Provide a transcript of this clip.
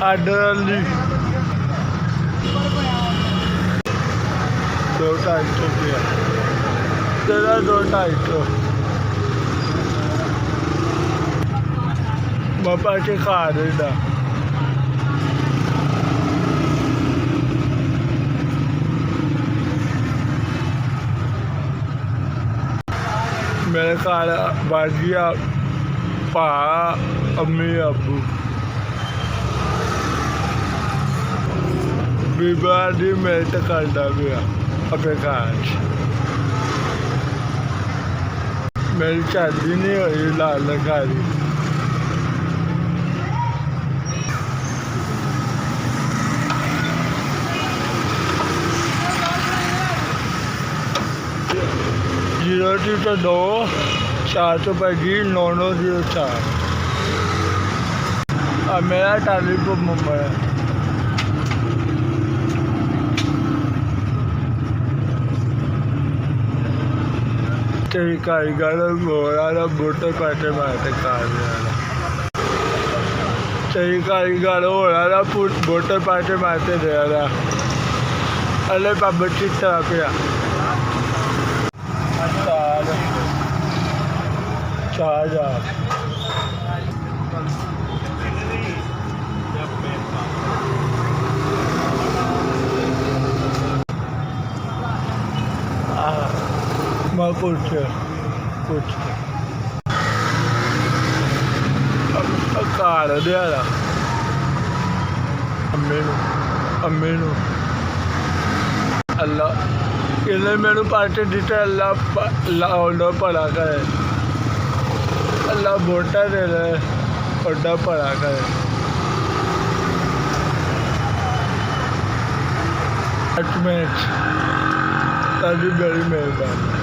order ली 200-250 दिया तेरा 200-250 पापा के खा देना मेरे घर बाजिया भा अम्मी अबू बीबा दी मेहनत करता पिया अपने घर मेरी शादी नहीं हुई लाल घारी जीरो 2 425 9904 और मेरा टेलीफोन नंबर है तेरी कारीगर घोड़ा बूटे पैटे मारते तेरी कारीगर घोड़ा बूटे पैटे मारते दे अले पापा चिट्टा पिया 4000 मैं कुछ कार दिया अम्मी नू अल्लाह इन्हें मैंने पार्टी दी अल्लाह भला करे अल्लाह वोटा दे रहे बड़ा भला करे तारी बड़ी मेहरबानी